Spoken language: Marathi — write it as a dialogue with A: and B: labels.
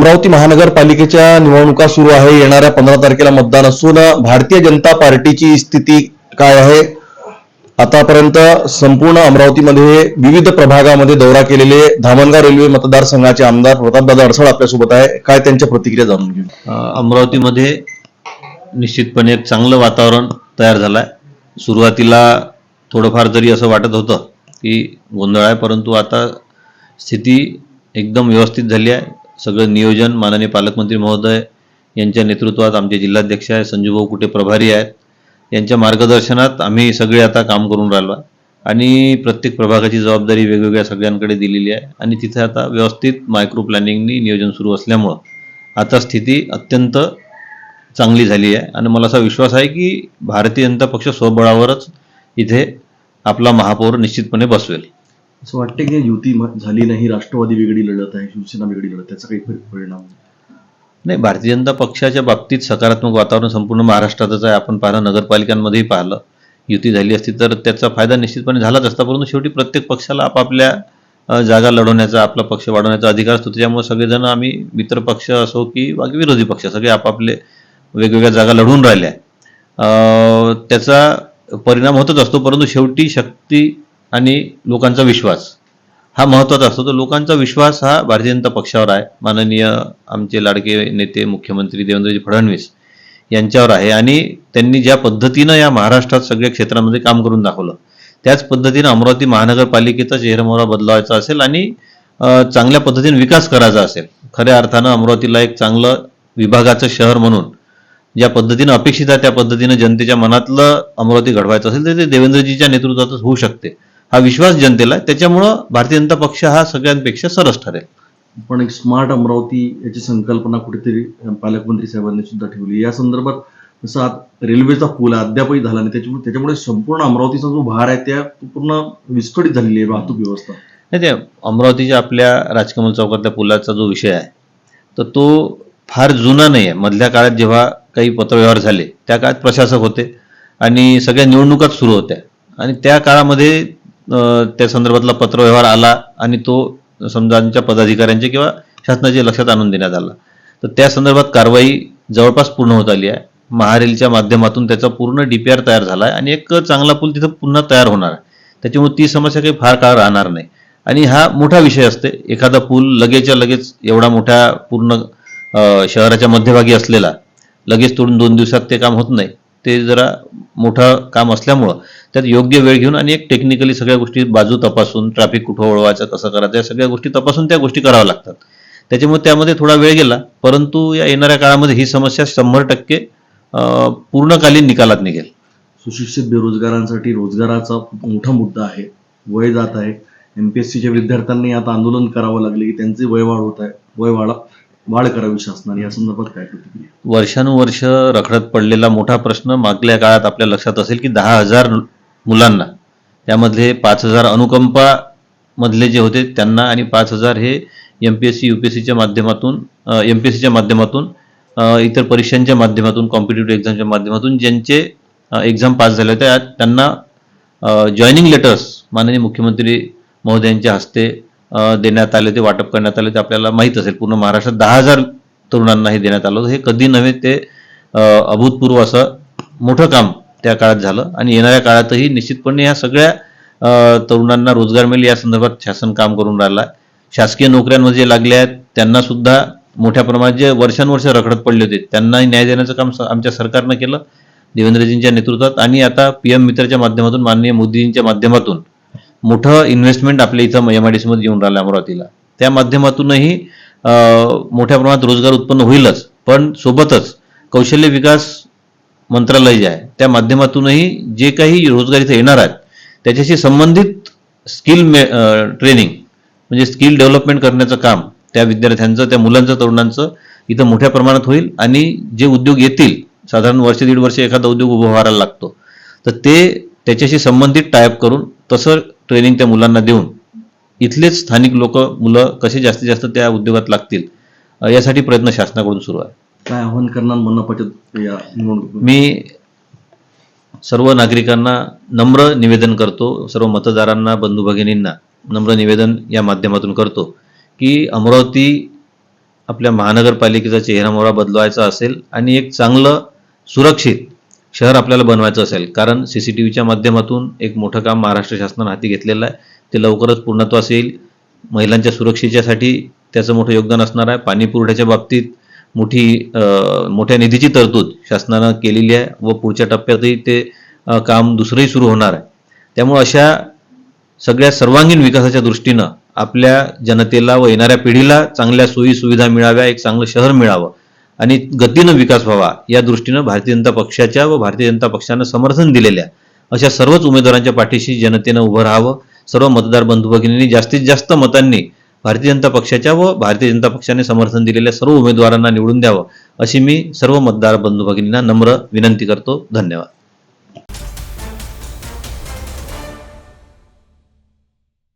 A: अमरावती महानगरपालिकेच्या निवडणुका सुरू आहे. येणाऱ्या 15 तारखेला मतदान असून भारतीय जनता पार्टीची स्थिती काय आहे? आतापर्यंत संपूर्ण अमरावतीमध्ये विविध प्रभागामध्ये दौरा केलेले धामणगाव रेल्वे मतदारसंघाचे आमदार प्रतापदादा अडसळ आपल्यासोबत आहे. काय त्यांच्या प्रतिक्रिया जाणून घेऊ.
B: अमरावतीमध्ये निश्चितपणे एक चांगलं वातावरण तयार झालं आहे. सुरुवातीला थोडंफार जरी असं वाटत होतं की गोंधळ आहे, परंतु आता स्थिती एकदम व्यवस्थित झाली आहे. सगळं नियोजन माननीय पालकमंत्री महोदय यांच्या नेतृत्वात आमचे जिल्हाध्यक्ष आहे, संजूभाऊ कुटे प्रभारी आहेत, यांच्या मार्गदर्शनात आम्ही सगळे आता काम करून राहिलो आहे. आणि प्रत्येक प्रभागाची जबाबदारी वेगवेगळ्या सगळ्यांकडे दिलेली आहे आणि तिथे आता व्यवस्थित मायक्रो प्लॅनिंगनी नियोजन सुरू असल्यामुळं आता स्थिती अत्यंत चांगली झाली आहे. आणि मला असा विश्वास आहे की भारतीय जनता पक्ष स्वबळावरच इथे आपला महापौर निश्चितपणे बसवेल.
A: असं वाटतं की युती झाली नाही, राष्ट्रवादी वेगळी लढत आहे, शिवसेना वेगळी लढत, त्याचा काही परिणाम
B: नाही. भारतीय जनता पक्षाच्या बाबतीत सकारात्मक वातावरण संपूर्ण महाराष्ट्रातच आहे. आपण पाहिलं, नगरपालिकांमध्येही पाहिलं, युती झाली असती तर त्याचा फायदा निश्चितपणे झालाच असता. परंतु शेवटी प्रत्येक पक्षाला आपापल्या जागा लढवण्याचा, आपला पक्ष वाढवण्याचा अधिकार असतो. त्याच्यामुळे सगळेजण आम्ही मित्र पक्ष असो की बाकी विरोधी पक्ष सगळे आपापले वेगवेगळ्या जागा लढवून राहिल्या. त्याचा परिणाम होतच असतो. परंतु शेवटी शक्ती आणि लोकांचा विश्वास हा महत्त्वाचा असतो. तर लोकांचा विश्वास हा भारतीय जनता पक्षावर आहे. माननीय आमचे लाडके नेते मुख्यमंत्री देवेंद्रजी फडणवीस यांच्यावर आहे. आणि त्यांनी ज्या पद्धतीनं या महाराष्ट्रात सगळ्या क्षेत्रांमध्ये काम करून दाखवलं, त्याच पद्धतीनं अमरावती महानगरपालिकेचा चेहरामोहरा बदलवायचा असेल आणि चांगल्या पद्धतीने विकास करायचा असेल, खऱ्या अर्थानं अमरावतीला एक चांगलं विभागाचं शहर म्हणून ज्या पद्धतीनं अपेक्षित आहे त्या पद्धतीनं जनतेच्या मनातलं अमरावती घडवायचं असेल तर ते देवेंद्रजीच्या नेतृत्वातच होऊ शकते, हा विश्वास जनतेला आहे. त्याच्यामुळं भारतीय जनता पक्ष हा सगळ्यांपेक्षा सरस ठरेल.
A: पण एक स्मार्ट अमरावती याची संकल्पना कुठेतरी पालकमंत्री साहेबांनी सुद्धा ठेवली. या संदर्भात जसं आज रेल्वेचा पूल अद्यापही झाला नाही, त्याच्यामुळे संपूर्ण अमरावतीचा जो भार आहे त्या पूर्ण विस्कळीत झालेली आहे वाहतूक व्यवस्था.
B: नाही, ते अमरावतीच्या आपल्या राजकमल चौकातल्या पुलाचा जो विषय आहे तर तो फार जुना नाही आहे. मधल्या काळात जेव्हा काही पत्रव्यवहार झाले त्या काळात प्रशासक होते आणि सगळ्या निवडणुकाच सुरू होत्या आणि त्या काळामध्ये त्या संदर्भातला पत्रव्यवहार आला आणि तो समजांच्या पदाधिकाऱ्यांच्या किंवा शासनाच्या लक्षात आणून देण्यात आला. तर त्या संदर्भात कारवाई जवळपास पूर्ण होत आली आहे. महारेलच्या माध्यमातून त्याचा पूर्ण DPR तयार झाला आहे आणि एक चांगला पूल तिथं पुन्हा तयार होणार आहे. त्याच्यामुळे ती समस्या काही फार काळ राहणार नाही. आणि हा मोठा विषय असते. एखादा पूल लगेचच्या लगेच एवढा मोठ्या पूर्ण शहराच्या मध्यभागी असलेला लगेच तोडून 2 दिवसात ते काम होत नाही. ते जरा मोठं काम असल्यामुळं त्यात योग्य वेळ घेऊन आणि एक टेक्निकली सगळ्या गोष्टी बाजू तपासून, ट्रॅफिक कुठं वळवायचं, कसं करायचं, या सगळ्या गोष्टी तपासून त्या गोष्टी कराव्या लागतात. त्याच्यामुळे त्यामध्ये थोडा वेळ गेला. परंतु या येणाऱ्या काळामध्ये ही समस्या 100% पूर्णकालीन निकालात निघेल.
A: सुशिक्षित बेरोजगारांसाठी रोजगाराचा खूप मोठा मुद्दा आहे. वय जात आहे. MPSCच्या विद्यार्थ्यांनी आता आंदोलन करावं लागले की त्यांचे वय वाढ होत आहे. वाढ करावी शासनाने. या संदर्भात काय प्रतिक्रिया?
B: वर्षानुवर्ष रखडत पडलेला मोठा प्रश्न मागल्या काळात आपल्या लक्षात असेल की 10,000 मुलांना, त्यामधले 5,000 अनुकंपा मधले जे होते त्यांना आणि 5,000 हे MPSC UPSCच्या माध्यमातून, MPSCच्या माध्यमातून, इतर परीक्षांच्या माध्यमातून, कॉम्पिटिटिव्ह एक्झामच्या माध्यमातून ज्यांचे एक्झाम पास झाले होते त्यांना जॉईनिंग लेटर्स माननीय मुख्यमंत्री महोदयांच्या हस्ते देण्यात आले, ते वाटप करण्यात आले. ते आपल्याला माहीत असेल पूर्ण महाराष्ट्रात 10,000 तरुणांना हे देण्यात आलं. हे कधी नव्हे, ते अभूतपूर्व असं मोठं काम त्या काळात झालं. आणि येणाऱ्या काळातही निश्चितपणे ह्या सगळ्या तरुणांना रोजगार मिळेल या संदर्भात शासन काम करून राहिलं आहे. शासकीय नोकऱ्यांमध्ये जे लागले आहेत त्यांना सुद्धा मोठ्या प्रमाणात, जे वर्षानुवर्ष रखडत पडले होते त्यांनाही न्याय देण्याचं काम आमच्या सरकारनं केलं देवेंद्रजींच्या नेतृत्वात. आणि आता PM मित्रच्या माध्यमातून, माननीय मोदींच्या माध्यमातून मोठं इन्व्हेस्टमेंट आपल्या इथं MIDC मध्ये येऊन राहिलं अमरावतीला. त्या माध्यमातूनही मोठ्या प्रमाणात रोजगार उत्पन्न होईलच, पण सोबतच कौशल्य विकास मंत्रालय जे आहे त्या माध्यमातूनही जे काही रोजगार इथं येणार आहेत त्याच्याशी संबंधित स्किल ट्रेनिंग म्हणजे स्किल डेव्हलपमेंट करण्याचं काम त्या विद्यार्थ्यांचं, त्या मुलांचं, तरुणांचं इथं मोठ्या प्रमाणात होईल. आणि जे उद्योग येतील, साधारण 1-1.5 वर्ष एखादा उद्योग उभा व्हायला लागतो, तर ते त्याच्याशी संबंधित टायअप करून तसं ट्रेनिंग त्या मुलांना देऊन इथलेच स्थानिक मुलं कसे जास्तीत जास्त त्या उद्योगात लागतील यासाठी प्रयत्न शासनाकडून सुरू आहे.
A: काय आव्हान करणार मनपाच्या या निवडणुकीत?
B: मी सर्व नागरिकांना नम्र निवेदन करतो, सर्व मतदारांना, बंधू भगिनींना नम्र निवेदन या माध्यमातून करतो की अमरावती आपल्या महानगरपालिकेचा चेहरामोहरा बदलवायचा असेल आणि एक चांगलं सुरक्षित शहर आपल्याला बनवायचं असेल, कारण CCTVच्या माध्यमातून एक मोठं काम महाराष्ट्र शासनाने हाती घेतलेलं आहे. ते लवकरच पूर्णत्वास येईल. महिलांच्या सुरक्षेच्यासाठी त्याचं मोठं योगदान असणार आहे. पाणी पुरवठ्याच्या बाबतीत मोठ्या निधीची तरतूद शासनानं केलेली आहे व पुढच्या टप्प्यातही ते काम दुसरंही सुरू होणार आहे. त्यामुळे अशा सगळ्या सर्वांगीण विकासाच्या दृष्टीनं आपल्या जनतेला व येणाऱ्या पिढीला चांगल्या सोयी सुविधा मिळाव्या, एक चांगलं शहर मिळावं आणि गतीनं विकास व्हावा या दृष्टीनं भारतीय जनता पक्षाच्या व भारतीय जनता पक्षानं समर्थन दिलेल्या अशा सर्वच उमेदवारांच्या पाठीशी जनतेनं उभं राहावं. सर्व मतदार बंधू भगिनींनी जास्तीत जास्त मतांनी भारतीय जनता पक्षाच्या व भारतीय जनता पक्षाने समर्थन दिलेल्या सर्व उमेदवारांना निवडून द्यावं अशी मी सर्व मतदार बंधू भगिनींना नम्र विनंती करतो. धन्यवाद.